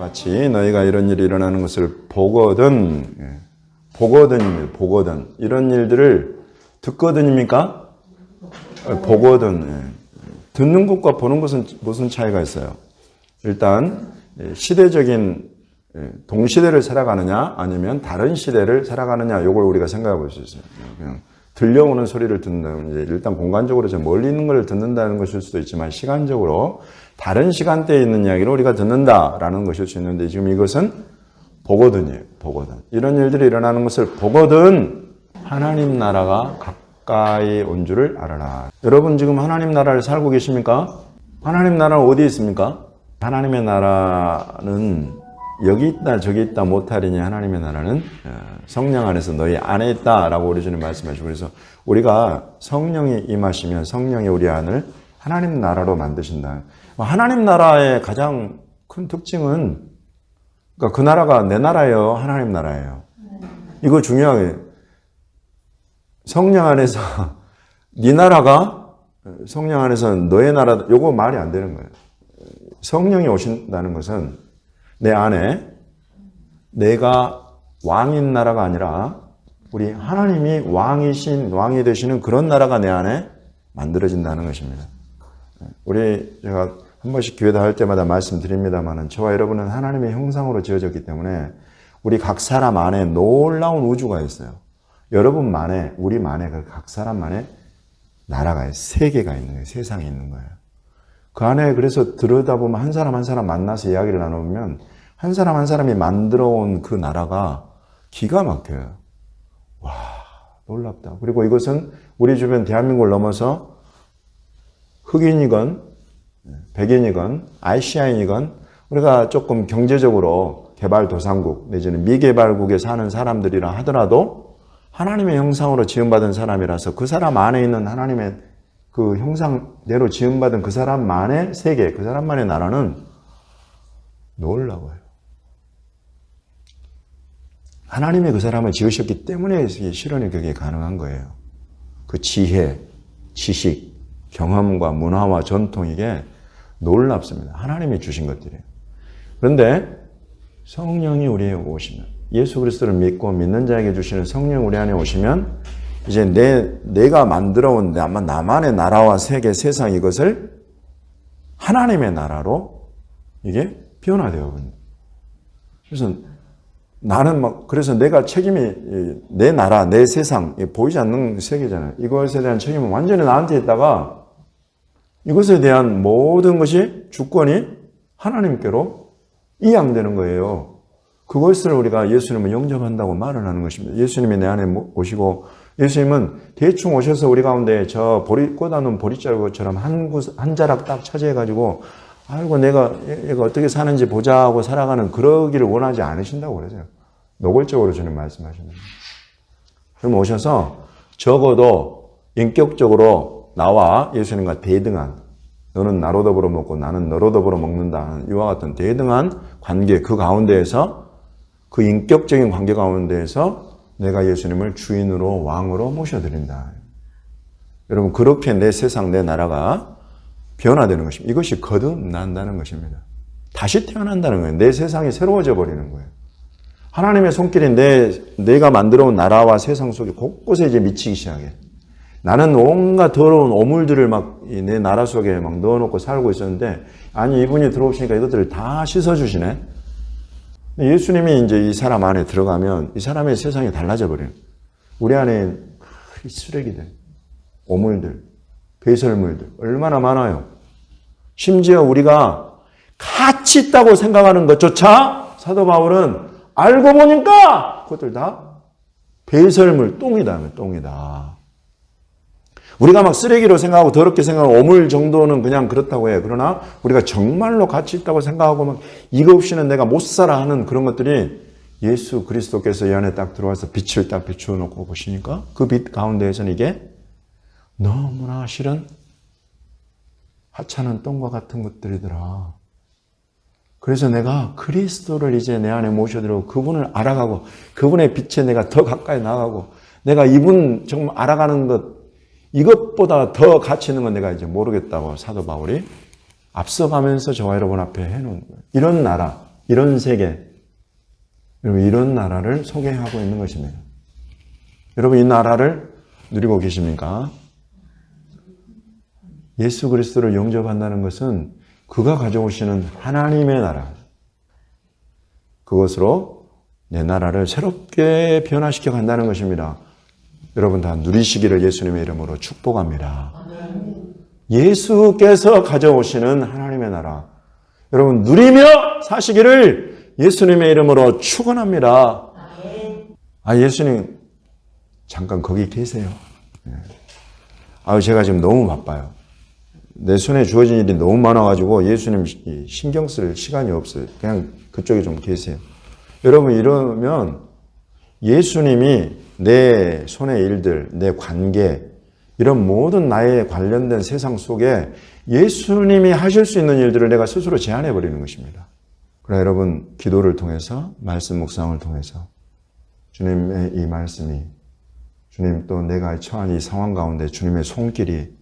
같이 너희가 이런 일이 일어나는 것을 보거든, 보거든입니다. 보거든. 이런 일들을 듣거든입니까? 보거든. 듣는 것과 보는 것은 무슨 차이가 있어요? 일단 시대적인 동시대를 살아가느냐 아니면 다른 시대를 살아가느냐, 이걸 우리가 생각해 볼 수 있어요. 그냥 들려오는 소리를 듣는다면 이제 일단 공간적으로 저 멀리 있는 걸 듣는다는 것일 수도 있지만 시간적으로 다른 시간대에 있는 이야기를 우리가 듣는다라는 것일 수 있는데, 지금 이것은 보거든이에요. 보거든. 이런 일들이 일어나는 것을 보거든 하나님 나라가 가까이 온 줄을 알아라. 여러분 지금 하나님 나라를 살고 계십니까? 하나님 나라는 어디에 있습니까? 하나님의 나라는 여기 있다 저기 있다 못하리니 하나님의 나라는 성령 안에서 너희 안에 있다라고 우리 주님 말씀하시고, 그래서 우리가 성령이 임하시면 성령이 우리 안을 하나님 나라로 만드신다. 하나님 나라의 가장 큰 특징은, 그러니까 그 나라가 내 나라예요, 하나님 나라예요. 이거 중요하게, 성령 안에서 네 나라가 성령 안에서 너의 나라, 요거 말이 안 되는 거예요. 성령이 오신다는 것은 내 안에 내가 왕인 나라가 아니라 우리 하나님이 왕이 되시는 그런 나라가 내 안에 만들어진다는 것입니다. 제가 한 번씩 교회 다닐 때마다 말씀드립니다만은, 저와 여러분은 하나님의 형상으로 지어졌기 때문에 우리 각 사람 안에 놀라운 우주가 있어요. 여러분만의, 우리만의 그 각 사람만의 나라가 있어요. 세계가 있는 거예요. 세상이 있는 거예요. 그 안에, 그래서 들여다보면 한 사람 한 사람 만나서 이야기를 나누면 한 사람 한 사람이 만들어 온 그 나라가 기가 막혀요. 와, 놀랍다. 그리고 이것은 우리 주변 대한민국을 넘어서 흑인이건 백인이건 아시아인이건 우리가 조금 경제적으로 개발도상국 내지는 미개발국에 사는 사람들이라 하더라도 하나님의 형상으로 지음받은 사람이라서 그 사람 안에 있는 하나님의 그 형상대로 지음받은 그 사람만의 세계, 그 사람만의 나라는 놀라워요. 하나님이 그 사람을 지으셨기 때문에 실현이 그게 가능한 거예요. 그 지혜, 지식, 경험과 문화와 전통, 이게 놀랍습니다. 하나님이 주신 것들이에요. 그런데 성령이 우리에 오시면, 예수 그리스도를 믿고 믿는 자에게 주시는 성령 우리 안에 오시면 이제 내가 만들어 온 나만의 나라와 세계, 세상, 이것을 하나님의 나라로 이게 변화되어 버립니다. 그래서 그래서 내가 책임이, 내 나라, 내 세상, 보이지 않는 세계잖아요. 이것에 대한 책임은 완전히 나한테 있다가 이것에 대한 모든 것이 주권이 하나님께로 이양되는 거예요. 그것을 우리가 예수님을 영접한다고 말을 하는 것입니다. 예수님이 내 안에 오시고, 예수님은 대충 오셔서 우리 가운데 저 꽂아놓은 보릿자루처럼 한 자락 딱 차지해가지고, 아이고 얘가 어떻게 사는지 보자 하고 살아가는 그러기를 원하지 않으신다고 그러세요. 노골적으로 주님 말씀하시는 거예요. 그럼 오셔서 적어도 인격적으로 나와 예수님과 대등한, 너는 나로 더불어 먹고 나는 너로 더불어 먹는다, 이와 같은 대등한 관계, 그 가운데에서, 그 인격적인 관계 가운데에서 내가 예수님을 주인으로, 왕으로 모셔드린다. 여러분, 그렇게 내 세상, 내 나라가 변화되는 것입니다. 이것이 거듭난다는 것입니다. 다시 태어난다는 거예요. 내 세상이 새로워져 버리는 거예요. 하나님의 손길이 내가 만들어온 나라와 세상 속에 곳곳에 이제 미치기 시작해. 나는 온갖 더러운 오물들을 막 내 나라 속에 막 넣어놓고 살고 있었는데, 아니, 이분이 들어오시니까 이것들을 다 씻어주시네. 예수님이 이제 이 사람 안에 들어가면 이 사람의 세상이 달라져 버려요. 우리 안에 쓰레기들, 오물들, 배설물들 얼마나 많아요. 심지어 우리가 가치 있다고 생각하는 것조차 사도 바울은 알고 보니까 그것들 다 배설물, 똥이다. 우리가 막 쓰레기로 생각하고 더럽게 생각하고 오물 정도는 그냥 그렇다고 해요. 그러나 우리가 정말로 가치 있다고 생각하고 막 이거 없이는 내가 못 살아 하는 그런 것들이 예수 그리스도께서 이 안에 딱 들어와서 빛을 딱 비추어놓고 보시니까 그 빛 가운데에서는 이게 너무나 실은 하찮은 똥과 같은 것들이더라. 그래서 내가 그리스도를 이제 내 안에 모셔들고 그분을 알아가고 그분의 빛에 내가 더 가까이 나가고 내가 이분 정말 알아가는 것, 이것보다 더 가치 있는 건 내가 이제 모르겠다고 사도 바울이 앞서가면서 저와 여러분 앞에 해놓은 거예요. 이런 나라, 이런 세계, 여러분 이런 나라를 소개하고 있는 것입니다. 여러분 이 나라를 누리고 계십니까? 예수 그리스도를 영접한다는 것은 그가 가져오시는 하나님의 나라, 그것으로 내 나라를 새롭게 변화시켜 간다는 것입니다. 여러분 다 누리시기를 예수님의 이름으로 축복합니다. 예수께서 가져오시는 하나님의 나라, 여러분 누리며 사시기를 예수님의 이름으로 축원합니다. 예수님 잠깐 거기 계세요. 제가 지금 너무 바빠요. 내 손에 주어진 일이 너무 많아가지고 예수님 신경 쓸 시간이 없어요. 그냥 그쪽에 좀 계세요. 여러분 이러면 예수님이 내 손의 일들, 내 관계, 이런 모든 나에 관련된 세상 속에 예수님이 하실 수 있는 일들을 내가 스스로 제한해 버리는 것입니다. 그러나 여러분 기도를 통해서, 말씀 묵상을 통해서 주님의 이 말씀이, 주님 또 내가 처한 이 상황 가운데 주님의 손길이,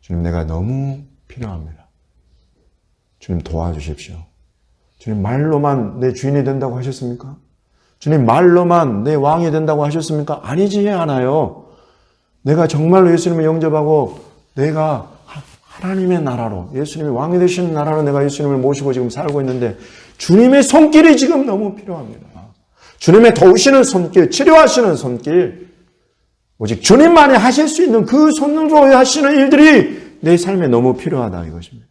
주님 내가 너무 필요합니다. 주님 도와주십시오. 주님 말로만 내 주인이 된다고 하셨습니까? 주님 말로만 내 왕이 된다고 하셨습니까? 아니지 않아요. 내가 정말로 예수님을 영접하고 내가 하나님의 나라로, 예수님이 왕이 되시는 나라로 내가 예수님을 모시고 지금 살고 있는데 주님의 손길이 지금 너무 필요합니다. 주님의 도우시는 손길, 치료하시는 손길, 오직 주님만이 하실 수 있는 그 손으로 하시는 일들이 내 삶에 너무 필요하다 이것입니다.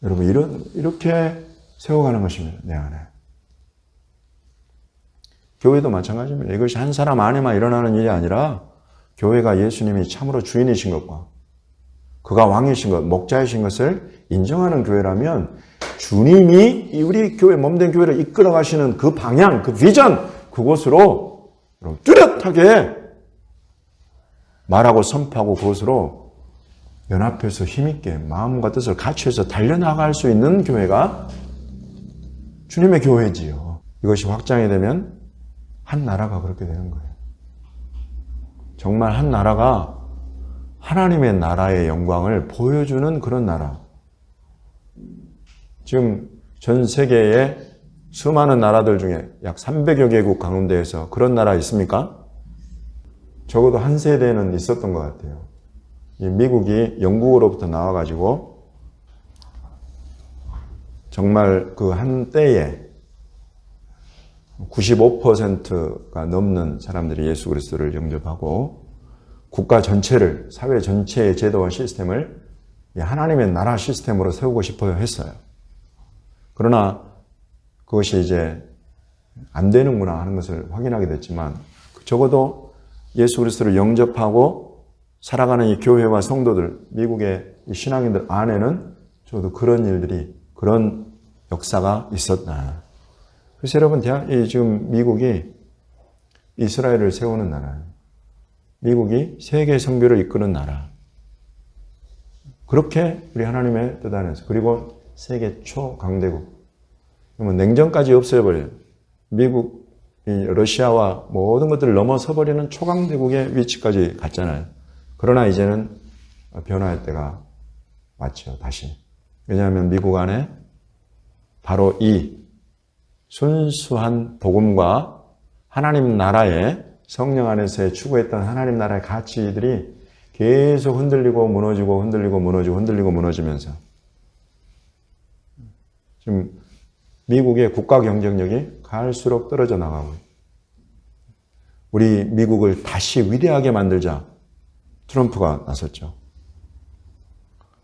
여러분 이렇게 세워가는 것입니다. 내 안에. 교회도 마찬가지입니다. 이것이 한 사람 안에만 일어나는 일이 아니라 교회가 예수님이 참으로 주인이신 것과 그가 왕이신 것, 목자이신 것을 인정하는 교회라면 주님이 우리 교회 몸된 교회를 이끌어 가시는 그 방향, 그 비전, 그곳으로 뚜렷하게 말하고 선포하고 그것으로 연합해서 힘있게 마음과 뜻을 같이해서 달려나갈 수 있는 교회가 주님의 교회지요. 이것이 확장이 되면 한 나라가 그렇게 되는 거예요. 정말 한 나라가 하나님의 나라의 영광을 보여주는 그런 나라. 지금 전 세계의 수많은 나라들 중에 약 300여 개국 가운데에서 그런 나라 있습니까? 적어도 한 세대는 있었던 것 같아요. 이 미국이 영국으로부터 나와가지고 정말 그 한때에 95%가 넘는 사람들이 예수 그리스도를 영접하고 국가 전체를, 사회 전체의 제도와 시스템을 하나님의 나라 시스템으로 세우고 싶어 했어요. 그러나 그것이 이제 안 되는구나 하는 것을 확인하게 됐지만 적어도 예수 그리스도를 영접하고 살아가는 이 교회와 성도들, 미국의 이 신앙인들 안에는 저도 그런 일들이, 그런 역사가 있었다. 그래서 여러분, 지금 미국이 이스라엘을 세우는 나라예요. 미국이 세계 선교를 이끄는 나라. 그렇게 우리 하나님의 뜻 안에서, 그리고 세계 초강대국. 냉전까지 없애버려요. 미국, 러시아와 모든 것들을 넘어서버리는 초강대국의 위치까지 갔잖아요. 그러나 이제는 변화의 때가 왔죠, 다시. 왜냐하면 미국 안에 바로 이 순수한 복음과 하나님 나라의 성령 안에서의 추구했던 하나님 나라의 가치들이 계속 흔들리고 무너지고 흔들리고 무너지고 흔들리고 무너지면서 지금 미국의 국가 경쟁력이 갈수록 떨어져 나가고 우리 미국을 다시 위대하게 만들자 트럼프가 나섰죠.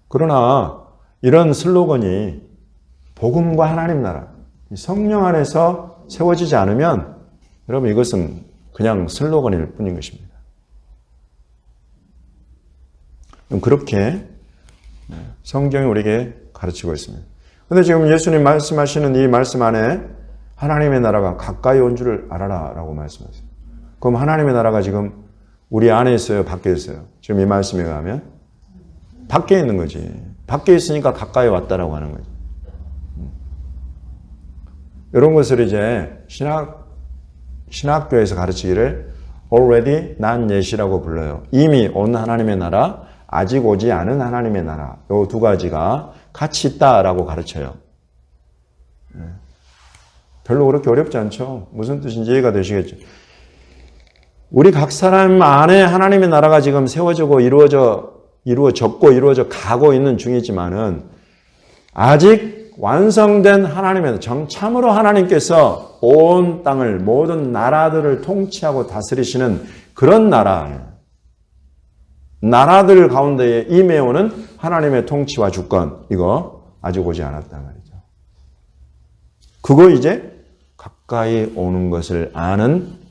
그러나 이런 슬로건이 복음과 하나님 나라, 성령 안에서 세워지지 않으면 여러분 이것은 그냥 슬로건일 뿐인 것입니다. 그렇게 성경이 우리에게 가르치고 있습니다. 그런데 지금 예수님 말씀하시는 이 말씀 안에 하나님의 나라가 가까이 온 줄을 알아라 라고 말씀하세요. 그럼 하나님의 나라가 지금 우리 안에 있어요? 밖에 있어요? 지금 이 말씀에 의하면 밖에 있는 거지. 밖에 있으니까 가까이 왔다라고 하는 거지. 이런 것을 이제 신학교에서 가르치기를 already not yet이라고 불러요. 이미 온 하나님의 나라, 아직 오지 않은 하나님의 나라. 이 두 가지가 같이 있다라고 가르쳐요. 별로 그렇게 어렵지 않죠. 무슨 뜻인지 이해가 되시겠죠. 우리 각 사람 안에 하나님의 나라가 지금 세워지고 이루어졌고 이루어져 가고 있는 중이지만은 아직 완성된 하나님의 참으로 하나님께서 온 땅을 모든 나라들을 통치하고 다스리시는 그런 나라들 가운데에 임해오는 하나님의 통치와 주권, 이거 아직 오지 않았단 말이죠. 그거 이제 가까이 오는 것을 아는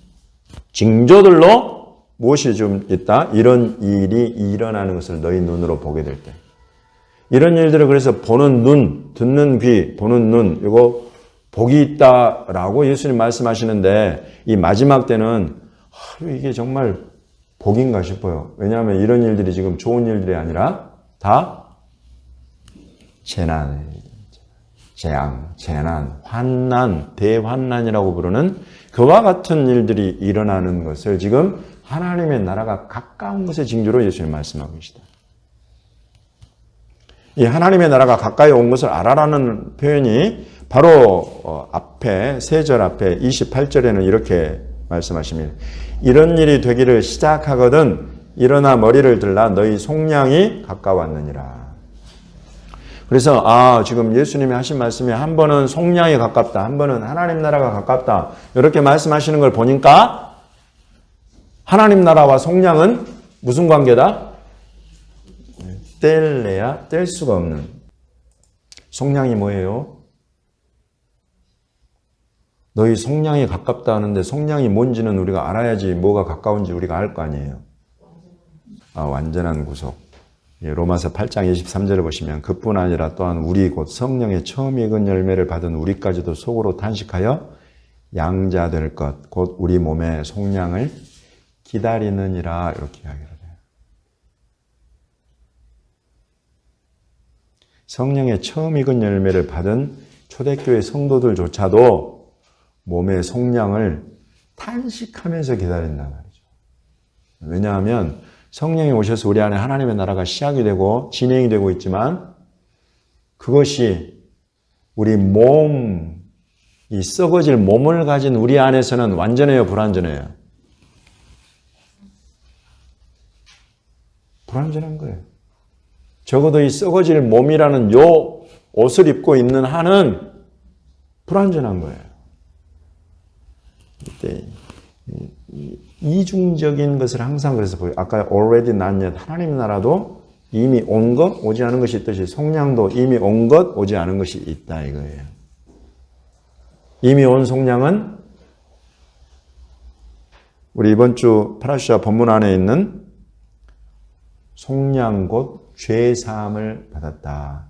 징조들로 무엇이 좀 있다? 이런 일이 일어나는 것을 너희 눈으로 보게 될 때. 이런 일들을 그래서 보는 눈, 듣는 귀, 보는 눈, 이거 복이 있다라고 예수님 말씀하시는데 이 마지막 때는 이게 정말 복인가 싶어요. 왜냐하면 이런 일들이 지금 좋은 일들이 아니라 다 재난, 환난, 대환난이라고 부르는 그와 같은 일들이 일어나는 것을 지금 하나님의 나라가 가까운 것의 징조로 예수님 말씀하고 계시다. 이 하나님의 나라가 가까이 온 것을 알아라는 표현이 바로 앞에 세 절 앞에 28절에는 이렇게 말씀하십니다. 이런 일이 되기를 시작하거든 일어나 머리를 들라 너희 속량이 가까웠느니라. 그래서 지금 예수님이 하신 말씀이 한 번은 속량이 가깝다, 한 번은 하나님 나라가 가깝다 이렇게 말씀하시는 걸 보니까 하나님 나라와 속량은 무슨 관계다? 뗄래야 뗄 수가 없는. 속량이 뭐예요? 너희 속량이 가깝다 하는데 속량이 뭔지는 우리가 알아야지 뭐가 가까운지 우리가 알 거 아니에요. 완전한 구속. 로마서 8장 23절을 보시면 그뿐 아니라 또한 우리 곧 성령의 처음 익은 열매를 받은 우리까지도 속으로 탄식하여 양자될 것 곧 우리 몸의 속량을 기다리느니라 이렇게 이야기를 해요. 성령의 처음 익은 열매를 받은 초대교회 성도들조차도 몸의 속량을 탄식하면서 기다린단 말이죠. 왜냐하면 성령이 오셔서 우리 안에 하나님의 나라가 시작이 되고 진행이 되고 있지만 그것이 우리 몸, 이 썩어질 몸을 가진 우리 안에서는 완전해요, 불완전해요? 불완전한 거예요. 적어도 이 썩어질 몸이라는 요 옷을 입고 있는 한은 불완전한 거예요. 이때 이중적인 것을 항상 그래서 보여요. 아까 already not yet 하나님 나라도 이미 온 것, 오지 않은 것이 있듯이 속량도 이미 온 것, 오지 않은 것이 있다 이거예요. 이미 온 속량은 우리 이번 주 파라샤 본문 안에 있는 속량 곧 죄사함을 받았다.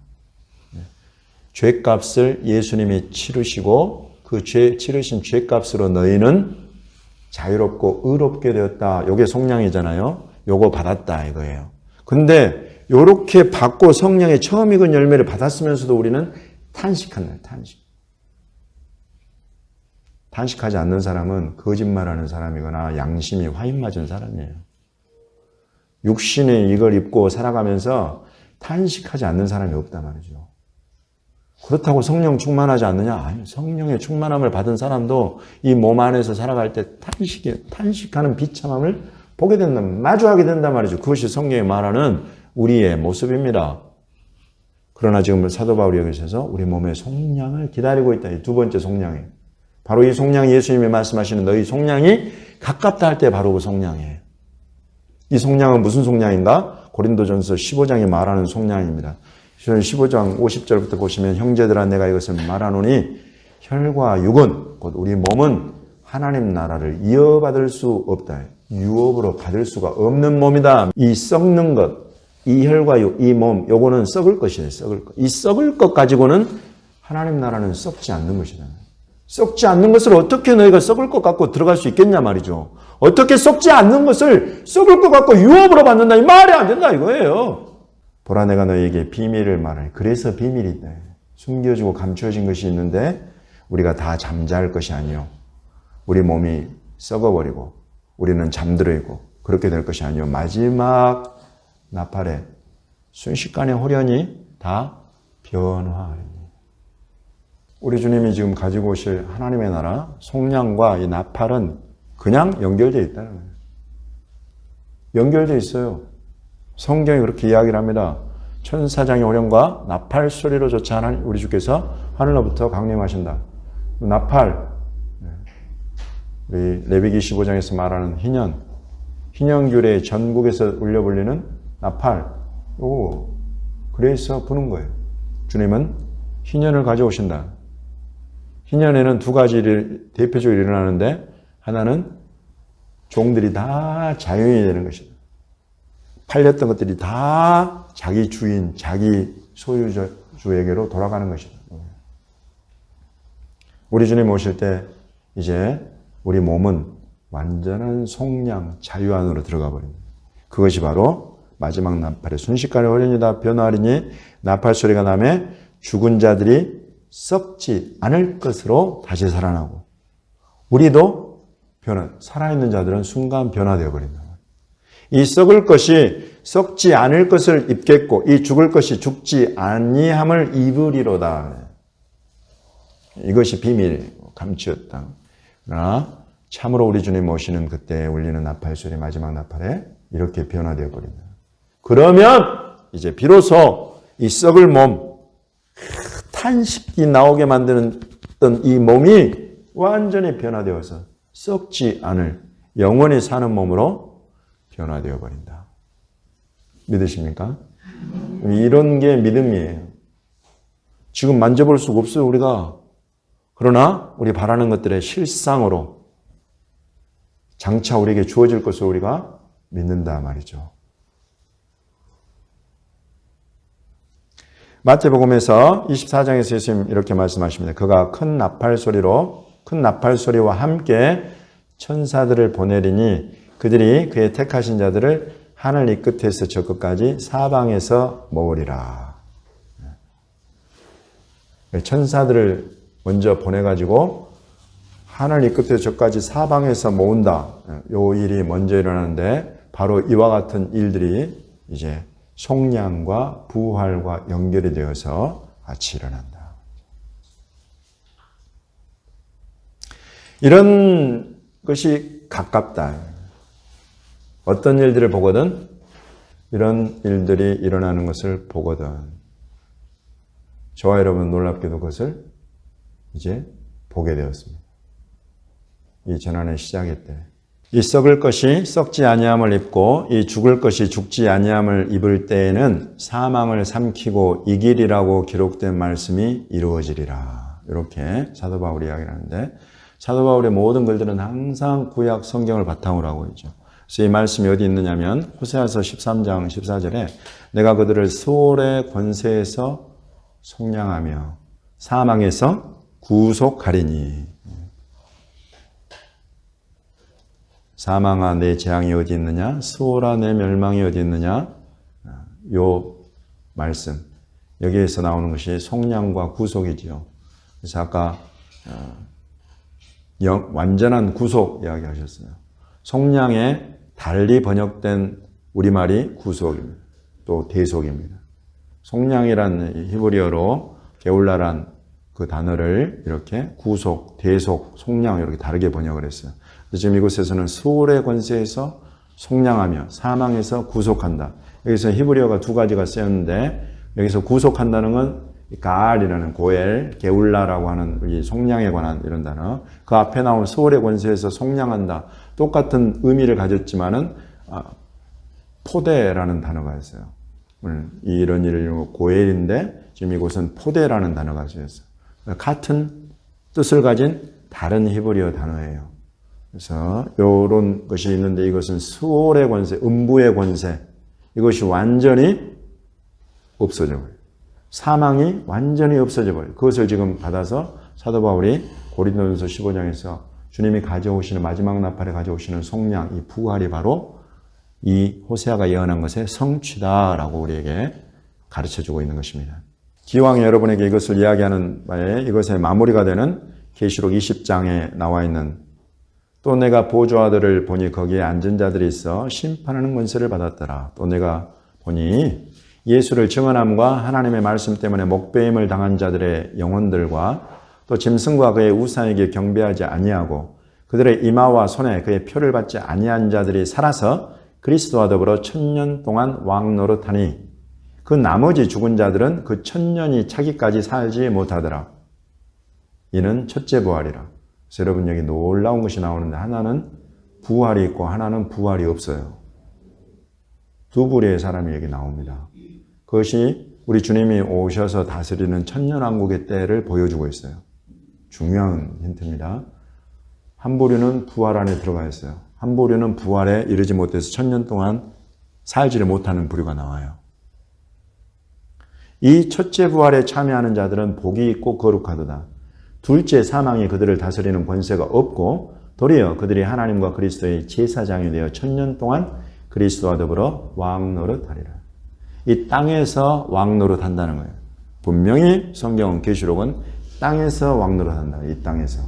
죄값을 예수님이 치르시고 그 치르신 죄값으로 너희는 자유롭고 의롭게 되었다. 요게 속량이잖아요. 요거 받았다 이거예요. 근데 요렇게 받고 성령의 처음 익은 열매를 받았으면서도 우리는 탄식한다. 탄식하지 않는 사람은 거짓말하는 사람이거나 양심이 화인 맞은 사람이에요. 육신의 이걸 입고 살아가면서 탄식하지 않는 사람이 없단 말이죠. 그렇다고 성령 충만하지 않느냐? 아니, 성령의 충만함을 받은 사람도 이 몸 안에서 살아갈 때 탄식하는 비참함을 보게 된다, 마주하게 된단 말이죠. 그것이 성경이 말하는 우리의 모습입니다. 그러나 지금 사도 바울이 여기서 우리 몸의 속량을 기다리고 있다. 이 두 번째 속량이. 바로 이 속량이 예수님이 말씀하시는 너희 속량이 가깝다 할 때 바로 그 속량이에요. 이 속량은 무슨 속량인가? 고린도전서 15장에 말하는 속량입니다. 15장 50절부터 보시면 형제들아 내가 이것을 말하노니 혈과 육은 곧 우리 몸은 하나님 나라를 이어받을 수 없다. 유업으로 받을 수가 없는 몸이다. 이 썩는 것, 이 혈과 육, 이 몸, 요거는 썩을 것이에요. 썩을 것. 이 썩을 것 가지고는 하나님 나라는 썩지 않는 것이다. 썩지 않는 것을 어떻게 너희가 썩을 것 같고 들어갈 수 있겠냐 말이죠. 어떻게 썩지 않는 것을 썩을 것 같고 유업으로 받는다. 이 말이 안 된다 이거예요. 보라 내가 너희에게 비밀을 말하니 그래서 비밀이 있다. 숨겨지고 감추어진 것이 있는데 우리가 다 잠잘 것이 아니요. 우리 몸이 썩어버리고 우리는 잠들어 있고 그렇게 될 것이 아니요. 마지막 나팔에 순식간에 호련히 다 변화하리니. 우리 주님이 지금 가지고 오실 하나님의 나라, 속량과 이 나팔은 그냥 연결되어 있다는 거예요. 연결되어 있어요. 성경이 그렇게 이야기를 합니다. 천사장의 오령과 나팔 소리로조차 하나님, 우리 주께서 하늘로부터 강림하신다. 나팔, 우리 레위기 15장에서 말하는 희년규례 전국에서 울려 불리는 나팔, 그래서 부는 거예요. 주님은 희년을 가져오신다. 희년에는 두 가지 일이 대표적으로 일어나는데, 하나는 종들이 다 자유인이 되는 것이다. 팔렸던 것들이 다 자기 주인, 자기 소유주에게로 돌아가는 것이다. 우리 주님 오실 때 이제 우리 몸은 완전한 속량, 자유 안으로 들어가 버립니다. 그것이 바로 마지막 나팔의 순식간에 호련이 다 변화하리니 나팔 소리가 나매 죽은 자들이 썩지 않을 것으로 다시 살아나고, 우리도 살아있는 자들은 순간 변화되어 버린다. 이 썩을 것이 썩지 않을 것을 입겠고 이 죽을 것이 죽지 아니함을 입으리로다. 이것이 비밀, 감추었다. 그러나 참으로 우리 주님 오시는 그때 울리는 나팔 소리, 마지막 나팔에 이렇게 변화되어 버린다. 그러면 이제 비로소 이 썩을 몸, 탄식이 나오게 만드는 이 몸이 완전히 변화되어서 썩지 않을 영원히 사는 몸으로 변화되어 버린다. 믿으십니까? 이런 게 믿음이에요. 지금 만져볼 수가 없어요, 우리가. 그러나 우리 바라는 것들의 실상으로 장차 우리에게 주어질 것을 우리가 믿는다 말이죠. 마태복음에서 24장에서 예수님 이렇게 말씀하십니다. 그가 큰 나팔 소리와 함께 천사들을 보내리니 그들이 그의 택하신 자들을 하늘 이 끝에서 저 끝까지 사방에서 모으리라. 천사들을 먼저 보내가지고 하늘 이 끝에서 저까지 사방에서 모은다. 요 일이 먼저 일어나는데 바로 이와 같은 일들이 이제 속량과 부활과 연결이 되어서 같이 일어난다. 이런 것이 가깝다. 어떤 일들을 보거든 이런 일들이 일어나는 것을 보거든 저와 여러분 놀랍게도 그것을 이제 보게 되었습니다. 이 전환의 시작일 때 이 썩을 것이 썩지 아니함을 입고 이 죽을 것이 죽지 아니함을 입을 때에는 사망을 삼키고 이기리라고 기록된 말씀이 이루어지리라. 이렇게 사도 바울이 이야기를 하는데 사도 바울의 모든 글들은 항상 구약 성경을 바탕으로 하고 있죠. 그래서 이 말씀이 어디 있느냐면 호세아서 13장 14절에 내가 그들을 수월의 권세에서 속량하며 사망에서 구속하리니 사망아 내 재앙이 어디 있느냐 수월아 내 멸망이 어디 있느냐 요 말씀 여기에서 나오는 것이 속량과 구속이지요. 그래서 아까 완전한 구속 이야기하셨어요. 속량에 달리 번역된 우리말이 구속입니다. 또 대속입니다. 속량이란 히브리어로 게울라란 그 단어를 이렇게 구속, 대속, 속량 이렇게 다르게 번역을 했어요. 지금 이곳에서는 수월의 권세에서 속량하며 사망에서 구속한다. 여기서 히브리어가 두 가지가 쓰였는데 여기서 구속한다는 건 가알이라는 고엘, 게울라라고 하는 이 속량에 관한 이런 단어. 그 앞에 나온 수월의 권세에서 속량한다. 똑같은 의미를 가졌지만은 포대라는 단어가 있어요. 이런 일을 고엘인데 지금 이곳은 포대라는 단어가 쓰였어요. 같은 뜻을 가진 다른 히브리어 단어예요. 그래서 이런 것이 있는데 이것은 수월의 권세, 음부의 권세 이것이 완전히 없어져 버려요. 사망이 완전히 없어져 버려요. 그것을 지금 받아서 사도 바울이 고린도전서 15장에서 주님이 가져오시는 마지막 나팔에 가져오시는 속량, 이 부활이 바로 이 호세아가 예언한 것의 성취다라고 우리에게 가르쳐주고 있는 것입니다. 기왕에 여러분에게 이것을 이야기하는 바에 이것의 마무리가 되는 계시록 20장에 나와 있는 또 내가 보좌들을 보니 거기에 앉은 자들이 있어 심판하는 권세를 받았더라. 또 내가 보니 예수를 증언함과 하나님의 말씀 때문에 목배임을 당한 자들의 영혼들과 또 짐승과 그의 우상에게 경배하지 아니하고 그들의 이마와 손에 그의 표를 받지 아니한 자들이 살아서 그리스도와 더불어 1000년 동안 왕 노릇하니 그 나머지 죽은 자들은 그 1000년이 차기까지 살지 못하더라. 이는 첫째 부활이라. 그래서 여러분 여기 놀라운 것이 나오는데 하나는 부활이 있고 하나는 부활이 없어요. 두 부류의 사람이 여기 나옵니다. 그것이 우리 주님이 오셔서 다스리는 천년왕국의 때를 보여주고 있어요. 중요한 힌트입니다. 한 부류는 부활 안에 들어가 있어요. 한 부류는 부활에 이르지 못해서 1000년 동안 살지를 못하는 부류가 나와요. 이 첫째 부활에 참여하는 자들은 복이 있고 거룩하도다. 둘째 사망이 그들을 다스리는 권세가 없고 도리어 그들이 하나님과 그리스도의 제사장이 되어 1000년 동안 그리스도와 더불어 왕 노릇하리라. 이 땅에서 왕 노릇한다는 거예요. 분명히 성경은 계시록은 땅에서 왕 노릇한다. 이 땅에서.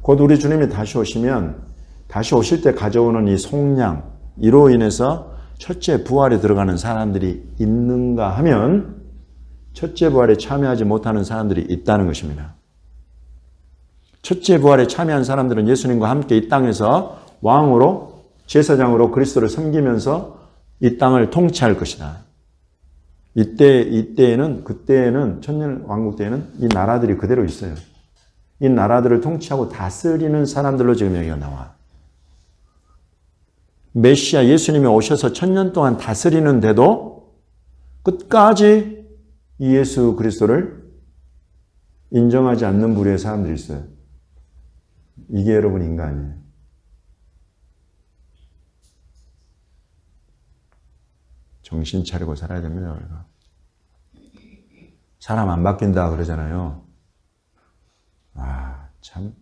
곧 우리 주님이 다시 오시면 다시 오실 때 가져오는 이 속량 이로 인해서 첫째 부활에 들어가는 사람들이 있는가 하면 첫째 부활에 참여하지 못하는 사람들이 있다는 것입니다. 첫째 부활에 참여한 사람들은 예수님과 함께 이 땅에서 왕으로 제사장으로 그리스도를 섬기면서 이 땅을 통치할 것이다. 그때에는 천년 왕국 때에는 이 나라들이 그대로 있어요. 이 나라들을 통치하고 다스리는 사람들로 지금 여기가 나와. 메시아 예수님이 오셔서 1000년 동안 다스리는데도 끝까지 이 예수 그리스도를 인정하지 않는 부류의 사람들이 있어요. 이게 여러분 인간이에요. 정신 차리고 살아야 됩니다. 우리가. 사람 안 바뀐다 그러잖아요. 참.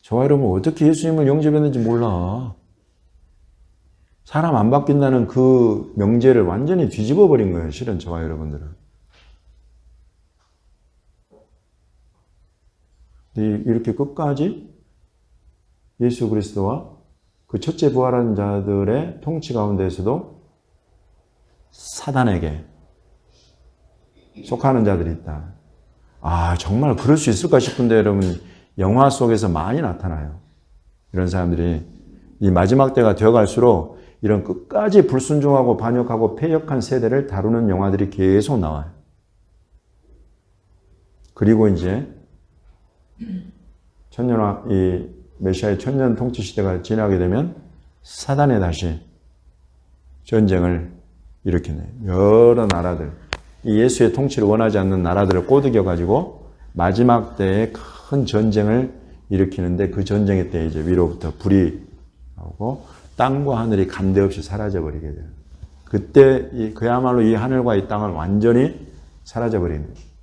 저와 여러분 어떻게 예수님을 영접했는지 몰라. 사람 안 바뀐다는 그 명제를 완전히 뒤집어 버린 거예요. 실은 저와 여러분들은. 이렇게 끝까지 예수 그리스도와 그 첫째 부활한 자들의 통치 가운데에서도 사단에게 속하는 자들이 있다. 정말 그럴 수 있을까 싶은데 여러분 영화 속에서 많이 나타나요. 이런 사람들이 이 마지막 때가 되어갈수록 이런 끝까지 불순종하고 반역하고 패역한 세대를 다루는 영화들이 계속 나와요. 그리고 이제 이 메시아의 천년 통치 시대가 지나게 되면 사단에 다시 전쟁을 일으키네요. 여러 나라들, 이 예수의 통치를 원하지 않는 나라들을 꼬드겨가지고 마지막 때에 큰 전쟁을 일으키는데 그 전쟁의 때 이제 위로부터 불이 나오고 땅과 하늘이 간데없이 사라져버리게 돼요. 그때 그야말로 이 하늘과 이 땅을 완전히 사라져버리는 거예요.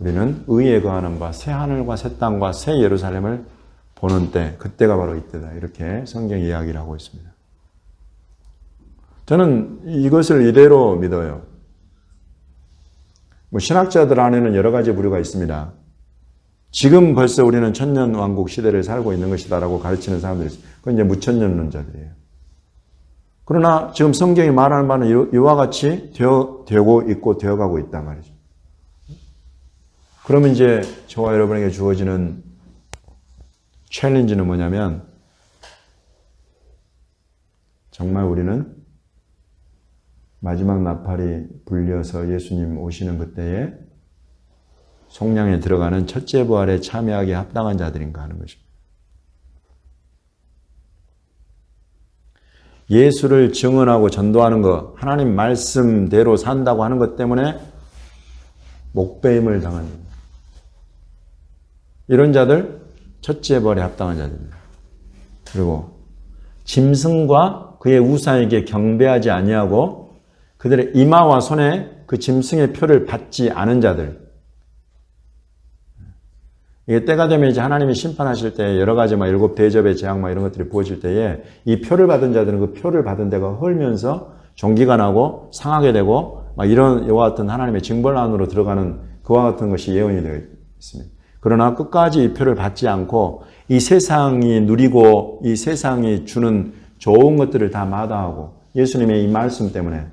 우리는 의에 거하는 바 새 하늘과 새 땅과 새 예루살렘을 보는 때, 그때가 바로 이때다. 이렇게 성경이 이야기를 하고 있습니다. 저는 이것을 이대로 믿어요. 신학자들 안에는 여러 가지 부류가 있습니다. 지금 벌써 우리는 천년왕국 시대를 살고 있는 것이다라고 가르치는 사람들이 있어요. 그건 이제 무천년론자들이에요. 그러나 지금 성경이 말하는 바는 이와 같이 되고 있고 되어가고 있단 말이죠. 그러면 이제 저와 여러분에게 주어지는 챌린지는 뭐냐면 정말 우리는 마지막 나팔이 불려서 예수님 오시는 그때에 속량에 들어가는 첫째 부활에 참여하기에 합당한 자들인가 하는 것입니다. 예수를 증언하고 전도하는 것, 하나님 말씀대로 산다고 하는 것 때문에 목배임을 당하는 이런 자들 첫째 부활에 합당한 자들입니다. 그리고 짐승과 그의 우상에게 경배하지 아니하고 그들의 이마와 손에 그 짐승의 표를 받지 않은 자들. 이게 때가 되면 이제 하나님이 심판하실 때 여러 가지 일곱 대접의 재앙 이런 것들이 부어질 때에 이 표를 받은 자들은 그 표를 받은 데가 헐면서 종기가 나고 상하게 되고 이런 이와 같은 하나님의 징벌 안으로 들어가는 그와 같은 것이 예언이 되어 있습니다. 그러나 끝까지 이 표를 받지 않고 이 세상이 누리고 이 세상이 주는 좋은 것들을 다 마다하고 예수님의 이 말씀 때문에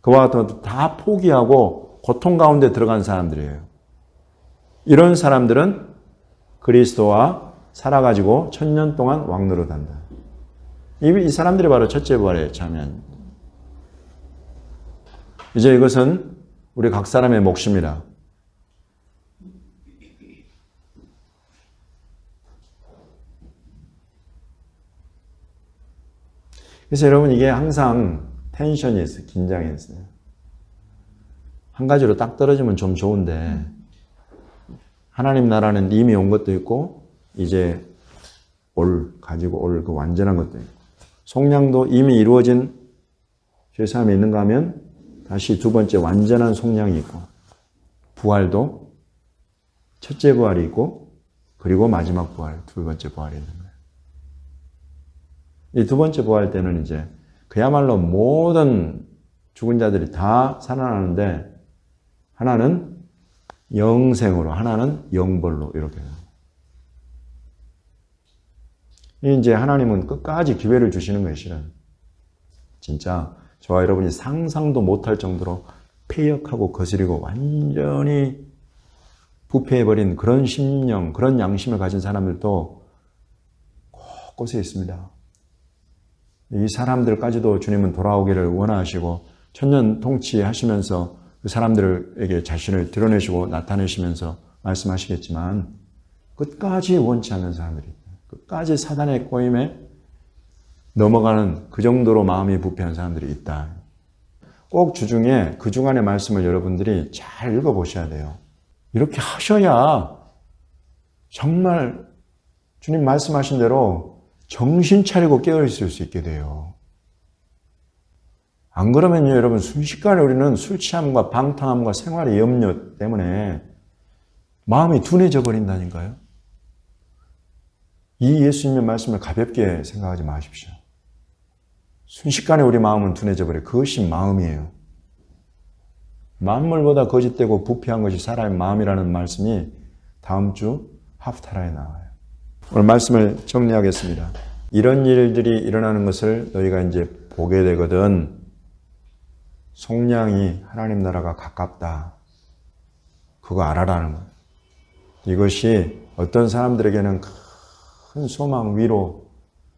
그와 같은 것도 다 포기하고 고통 가운데 들어간 사람들이에요. 이런 사람들은 그리스도와 살아가지고 1000년 동안 왕노릇한다. 이 사람들이 바로 첫째 부활에 참여한. 이제 이것은 우리 각 사람의 몫입니다. 그래서 여러분 이게 항상 텐션이 있어요. 긴장이 있어요. 한 가지로 딱 떨어지면 좀 좋은데 하나님 나라는 이미 온 것도 있고 이제 가지고 올 그 완전한 것도 있고 속량도 이미 이루어진 죄사함이 있는가 하면 다시 두 번째 완전한 속량이 있고 부활도 첫째 부활이 있고 그리고 마지막 부활, 두 번째 부활이 있는 거예요. 이 두 번째 부활 때는 이제 그야말로 모든 죽은 자들이 다 살아나는데 하나는 영생으로, 하나는 영벌로 이렇게. 이제 하나님은 끝까지 기회를 주시는 거예요, 실은. 진짜 저와 여러분이 상상도 못할 정도로 폐역하고 거스리고 완전히 부패해버린 그런 심령, 그런 양심을 가진 사람들도 곳곳에 있습니다. 이 사람들까지도 주님은 돌아오기를 원하시고 천년 통치하시면서 그 사람들에게 자신을 드러내시고 나타내시면서 말씀하시겠지만 끝까지 원치 않는 사람들이 있다. 끝까지 사단의 꼬임에 넘어가는 그 정도로 마음이 부패한 사람들이 있다. 꼭 주중에 그 주간의 말씀을 여러분들이 잘 읽어보셔야 돼요. 이렇게 하셔야 정말 주님 말씀하신 대로 정신 차리고 깨어있을 수 있게 돼요. 안 그러면요, 여러분, 순식간에 우리는 술 취함과 방탕함과 생활의 염려 때문에 마음이 둔해져 버린다니까요. 이 예수님의 말씀을 가볍게 생각하지 마십시오. 순식간에 우리 마음은 둔해져 버려요. 그것이 마음이에요. 만물보다 거짓되고 부패한 것이 사람의 마음이라는 말씀이 다음 주 하프타라에 나와요. 오늘 말씀을 정리하겠습니다. 이런 일들이 일어나는 것을 너희가 이제 보게 되거든 속량이 하나님 나라가 가깝다. 그거 알아라는 거예요. 이것이 어떤 사람들에게는 큰 소망, 위로,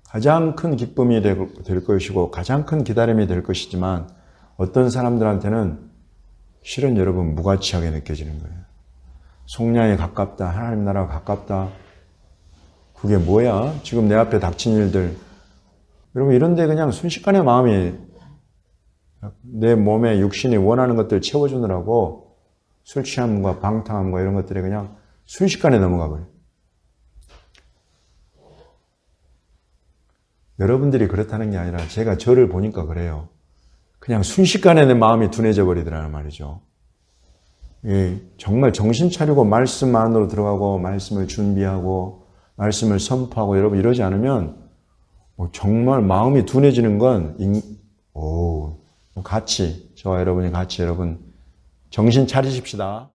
가장 큰 기쁨이 될 것이고 가장 큰 기다림이 될 것이지만 어떤 사람들한테는 실은 여러분 무가치하게 느껴지는 거예요. 속량이 가깝다. 하나님 나라가 가깝다. 그게 뭐야? 지금 내 앞에 닥친 일들. 여러분 이런데 그냥 순식간에 마음이 내 몸에 육신이 원하는 것들 채워주느라고 술 취함과 방탕함과 이런 것들이 그냥 순식간에 넘어가 버려요. 여러분들이 그렇다는 게 아니라 제가 저를 보니까 그래요. 그냥 순식간에 내 마음이 둔해져 버리더라는 말이죠. 정말 정신 차리고 말씀 안으로 들어가고 말씀을 준비하고 말씀을 선포하고 여러분 이러지 않으면 정말 마음이 둔해지는 건 같이 저와 여러분이 같이 여러분 정신 차리십시다.